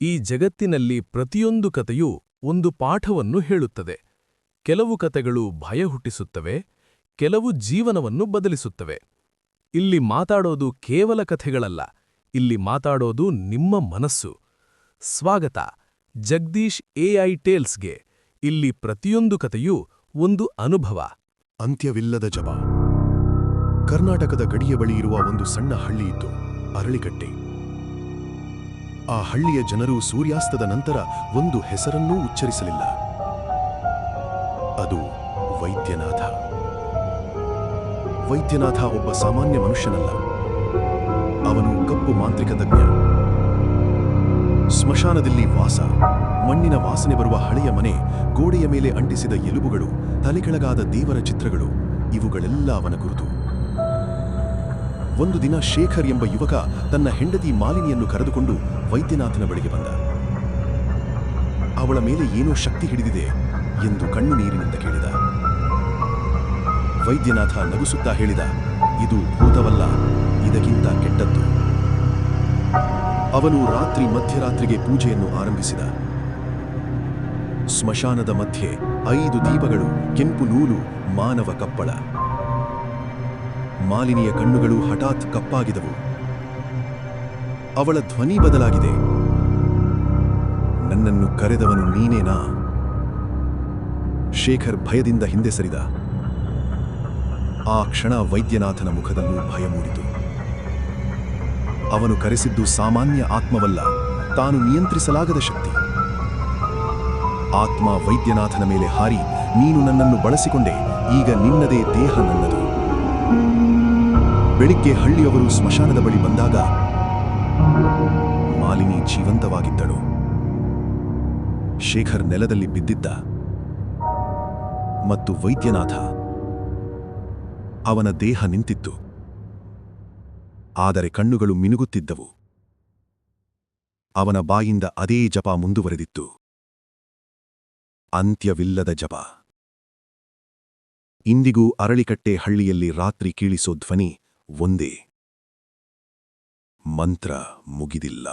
ಈ ಜಗತ್ತಿನಲ್ಲಿ ಪ್ರತಿಯೊಂದು ಕಥೆಯೂ ಒಂದು ಪಾಠವನ್ನು ಹೇಳುತ್ತದೆ. ಕೆಲವು ಕಥೆಗಳು ಭಯ ಹುಟ್ಟಿಸುತ್ತವೆ, ಕೆಲವು ಜೀವನವನ್ನು ಬದಲಿಸುತ್ತವೆ. ಇಲ್ಲಿ ಮಾತಾಡೋದು ಕೇವಲ ಕಥೆಗಳಲ್ಲ, ಇಲ್ಲಿ ಮಾತಾಡೋದು ನಿಮ್ಮ ಮನಸ್ಸು. ಸ್ವಾಗತ ಜಗದೀಶ್ ಎಐ ಟೇಲ್ಸ್ಗೆ. ಇಲ್ಲಿ ಪ್ರತಿಯೊಂದು ಕಥೆಯೂ ಒಂದು ಅನುಭವ. ಅಂತ್ಯವಿಲ್ಲದ ಜಪ. ಕರ್ನಾಟಕದ ಗಡಿಯ ಬಳಿ ಇರುವ ಒಂದು ಸಣ್ಣ ಹಳ್ಳಿಯಿತ್ತು, ಅರಳಿಕಟ್ಟೆ. ಆ ಹಳ್ಳಿಯ ಜನರು ಸೂರ್ಯಾಸ್ತದ ನಂತರ ಒಂದು ಹೆಸರನ್ನೂ ಉಚ್ಚರಿಸಲಿಲ್ಲ. ಅದು ವೈದ್ಯನಾಥ. ವೈದ್ಯನಾಥ ಒಬ್ಬ ಸಾಮಾನ್ಯ ಮನುಷ್ಯನಲ್ಲ. ಅವನು ಕಪ್ಪು ಮಾಂತ್ರಿಕ ತಜ್ಞ. ಸ್ಮಶಾನದಲ್ಲಿ ವಾಸ, ಮಣ್ಣಿನ ವಾಸನೆ ಬರುವ ಹಳೆಯ ಮನೆ, ಗೋಡೆಯ ಮೇಲೆ ಅಂಟಿಸಿದ ಎಲುಬುಗಳು, ತಲೆಕೆಳಗಾದ ದೇವರ ಚಿತ್ರಗಳು, ಇವುಗಳೆಲ್ಲ ಅವನ ಗುರುತು. ಒಂದು ದಿನ ಶೇಖರ್ ಎಂಬ ಯುವಕ ತನ್ನ ಹೆಂಡತಿ ಮಾಲಿನಿಯನ್ನು ಕರೆದುಕೊಂಡು ವೈದ್ಯನಾಥನ ಬಳಿಗೆ ಬಂದ. ಅವಳ ಮೇಲೆ ಏನೋ ಶಕ್ತಿ ಹಿಡಿದಿದೆ ಎಂದು ಕಣ್ಣು ನೀರಿನಿಂದ ಕೇಳಿದ. ವೈದ್ಯನಾಥ ನಗುಸುತ್ತಾ ಹೇಳಿದ, ಇದು ಭೂತವಲ್ಲ, ಇದಕ್ಕಿಂತ ಕೆಟ್ಟದ್ದು. ಅವನು ರಾತ್ರಿ ಮಧ್ಯರಾತ್ರಿಗೆ ಪೂಜೆಯನ್ನು ಆರಂಭಿಸಿದ. ಸ್ಮಶಾನದ ಮಧ್ಯೆ 5 ದೀಪಗಳು, ಕೆಂಪು ನೂಲು, ಮಾನವ ಕಪ್ಪಳ. ಮಾಲಿನಿಯ ಕಣ್ಣುಗಳು ಹಠಾತ್ ಕಪ್ಪಾಗಿದವು. ಅವಳ ಧ್ವನಿ ಬದಲಾಗಿದೆ. ನನ್ನನ್ನು ಕರೆದವನು ನೀನೇನಾ? ಶೇಖರ್ ಭಯದಿಂದ ಹಿಂದೆ ಸರಿದ. ಆ ಕ್ಷಣ ವೈದ್ಯನಾಥನ ಮುಖದಲ್ಲೂ ಭಯ ಮೂಡಿತು. ಅವನು ಕರೆಸಿದ್ದು ಸಾಮಾನ್ಯ ಆತ್ಮವಲ್ಲ, ತಾನು ನಿಯಂತ್ರಿಸಲಾಗದ ಶಕ್ತಿ. ಆತ್ಮ ವೈದ್ಯನಾಥನ ಮೇಲೆ ಹಾರಿ, ನೀನು ನನ್ನನ್ನು ಬಳಸಿಕೊಂಡೆ, ಈಗ ನಿನ್ನದೇ ದೇಹ ನನ್ನದು. ಬೆಳಿಗ್ಗೆ ಹಳ್ಳಿಯವರು ಸ್ಮಶಾನದ ಬಳಿ ಬಂದಾಗ ಮಾಲಿನಿ ಜೀವಂತವಾಗಿದ್ದಳು. ಶೇಖರ್ ನೆಲದಲ್ಲಿ ಬಿದ್ದಿದ್ದ ಮತ್ತು ವೈದ್ಯನಾಥ, ಅವನ ದೇಹ ನಿಂತಿತ್ತು, ಆದರೆ ಕಣ್ಣುಗಳು ಮಿನುಗುತ್ತಿದ್ದವು. ಅವನ ಬಾಯಿಂದ ಅದೇ ಜಪ ಮುಂದುವರೆದಿತ್ತು, ಅಂತ್ಯವಿಲ್ಲದ ಜಪ. ಇಂದಿಗೂ ಅರಳಿಕಟ್ಟೆ ಹಳ್ಳಿಯಲ್ಲಿ ರಾತ್ರಿ ಕೇಳಿಸೋ ಧ್ವನಿ ಒಂದೇ, ಮಂತ್ರ ಮುಗಿದಿಲ್ಲ.